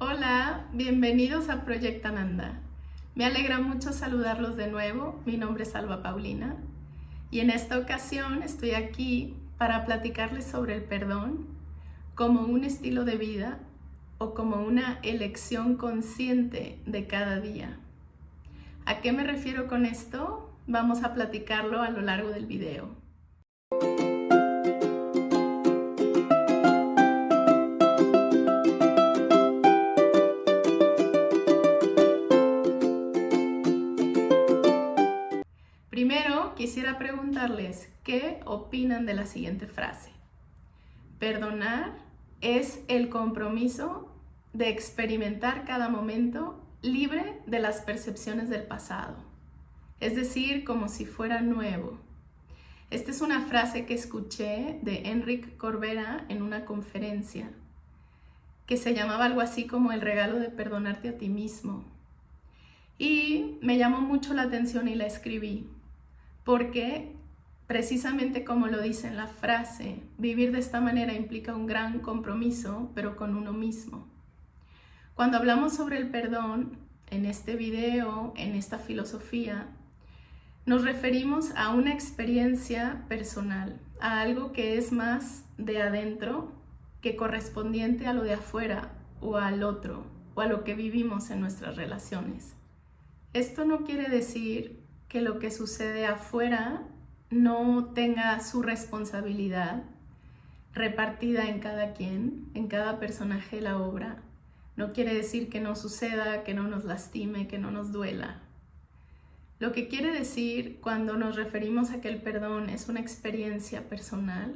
Hola, bienvenidos a Proyecto Ananda. Me alegra mucho saludarlos de nuevo. Mi nombre es Alba Paulina y en esta ocasión estoy aquí para platicarles sobre el perdón como un estilo de vida o como una elección consciente de cada día. ¿A qué me refiero con esto? Vamos a platicarlo a lo largo del video. Primero, quisiera preguntarles qué opinan de la siguiente frase. Perdonar es el compromiso de experimentar cada momento libre de las percepciones del pasado, es decir, como si fuera nuevo. Esta es una frase que escuché de Enrique Corbera en una conferencia que se llamaba algo así como el regalo de perdonarte a ti mismo. Y me llamó mucho la atención y la escribí, porque precisamente como lo dice en la frase, vivir de esta manera implica un gran compromiso, pero con uno mismo. Cuando hablamos sobre el perdón, en este video, en esta filosofía, nos referimos a una experiencia personal, a algo que es más de adentro que correspondiente a lo de afuera o al otro, o a lo que vivimos en nuestras relaciones. Esto no quiere decir que lo que sucede afuera no tenga su responsabilidad repartida en cada quien, en cada personaje de la obra. No quiere decir que no suceda, que no nos lastime, que no nos duela. Lo que quiere decir cuando nos referimos a que el perdón es una experiencia personal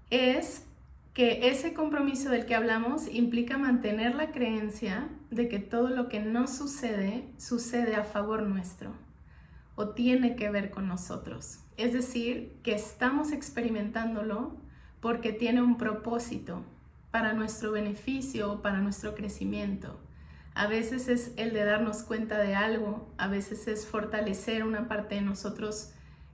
es que ese compromiso del que hablamos implica mantener la creencia de que todo lo que no sucede, sucede a favor nuestro o tiene que ver con nosotros. Es decir, que estamos experimentándolo porque tiene un propósito para nuestro beneficio o para nuestro crecimiento. A veces es el de darnos cuenta de algo, a veces es fortalecer una parte de nosotros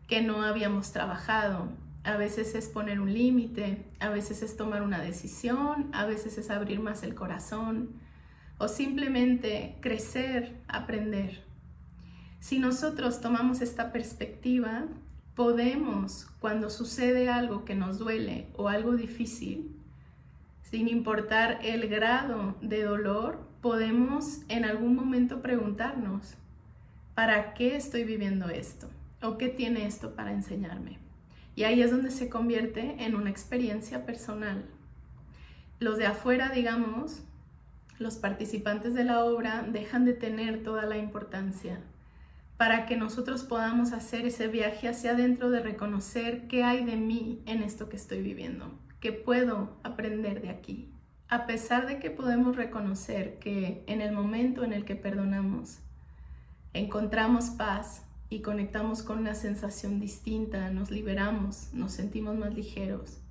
que no habíamos trabajado, a veces es poner un límite, a veces es tomar una decisión, a veces es abrir más el corazón o simplemente crecer, aprender. Si nosotros tomamos esta perspectiva, podemos, cuando sucede algo que nos duele o algo difícil, sin importar el grado de dolor, podemos en algún momento preguntarnos, ¿para qué estoy viviendo esto? ¿O qué tiene esto para enseñarme? Y ahí es donde se convierte en una experiencia personal. Los de afuera, digamos, los participantes de la obra, dejan de tener toda la importancia para que nosotros podamos hacer ese viaje hacia adentro de reconocer qué hay de mí en esto que estoy viviendo, qué puedo aprender de aquí. A pesar de que podemos reconocer que en el momento en el que perdonamos, encontramos paz y conectamos con una sensación distinta, nos liberamos, nos sentimos más ligeros.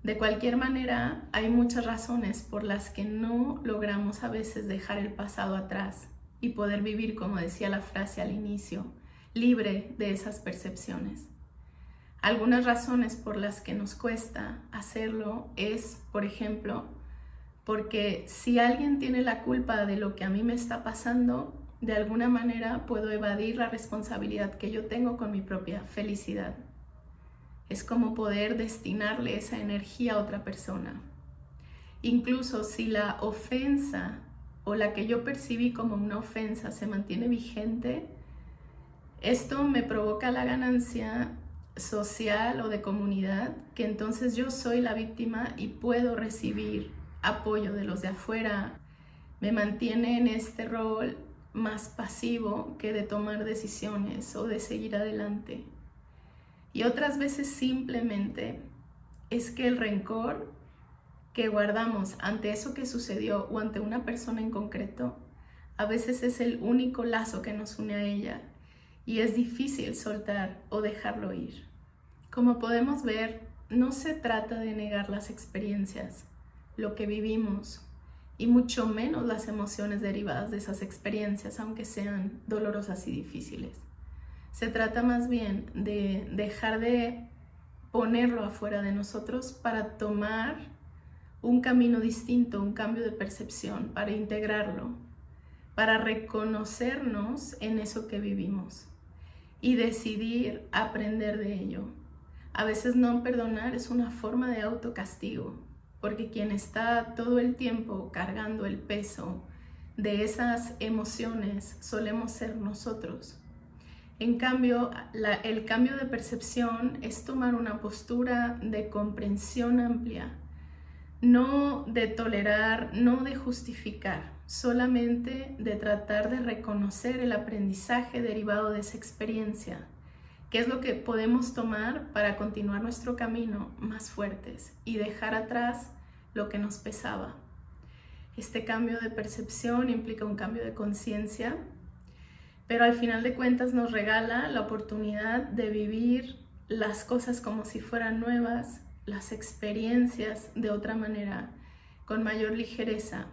De cualquier manera, hay muchas razones por las que no logramos a veces dejar el pasado atrás y poder vivir, como decía la frase al inicio, libre de esas percepciones. Algunas razones por las que nos cuesta hacerlo es, por ejemplo, porque si alguien tiene la culpa de lo que a mí me está pasando, de alguna manera puedo evadir la responsabilidad que yo tengo con mi propia felicidad. Es como poder destinarle esa energía a otra persona. Incluso si la ofensa o la que yo percibí como una ofensa se mantiene vigente, esto me provoca la ganancia social o de comunidad, que entonces yo soy la víctima y puedo recibir apoyo de los de afuera. Me mantiene en este rol más pasivo que de tomar decisiones o de seguir adelante. Y otras veces simplemente es que el rencor que guardamos ante eso que sucedió o ante una persona en concreto, a veces es el único lazo que nos une a ella y es difícil soltar o dejarlo ir. Como podemos ver, no se trata de negar las experiencias, lo que vivimos, y mucho menos las emociones derivadas de esas experiencias, aunque sean dolorosas y difíciles. Se trata más bien de dejar de ponerlo afuera de nosotros para tomar un camino distinto, un cambio de percepción para integrarlo, para reconocernos en eso que vivimos y decidir aprender de ello. A veces no perdonar es una forma de autocastigo, porque quien está todo el tiempo cargando el peso de esas emociones solemos ser nosotros. En cambio, el cambio de percepción es tomar una postura de comprensión amplia, no de tolerar, no de justificar, solamente de tratar de reconocer el aprendizaje derivado de esa experiencia, que es lo que podemos tomar para continuar nuestro camino más fuertes y dejar atrás lo que nos pesaba. Este cambio de percepción implica un cambio de conciencia, pero al final de cuentas nos regala la oportunidad de vivir las cosas como si fueran nuevas, las experiencias de otra manera, con mayor ligereza.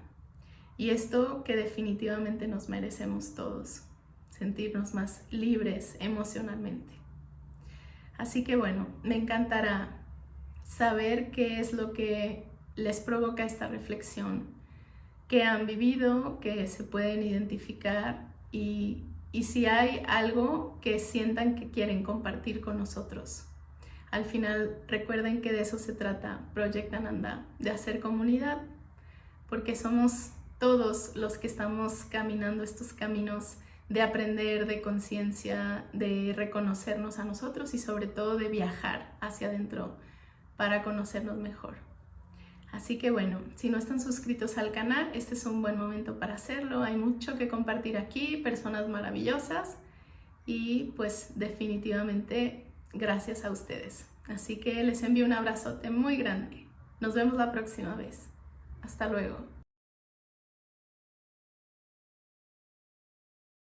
Y esto que definitivamente nos merecemos todos, sentirnos más libres emocionalmente. Así que bueno, me encantará saber qué es lo que les provoca esta reflexión, qué han vivido, que se pueden identificar y si hay algo que sientan que quieren compartir con nosotros. Al final, recuerden que de eso se trata Project Ananda, de hacer comunidad, porque somos todos los que estamos caminando estos caminos de aprender, de conciencia, de reconocernos a nosotros y sobre todo de viajar hacia adentro para conocernos mejor. Así que bueno, si no están suscritos al canal, este es un buen momento para hacerlo. Hay mucho que compartir aquí, personas maravillosas y pues definitivamente gracias a ustedes. Así que les envío un abrazote muy grande. Nos vemos la próxima vez. Hasta luego.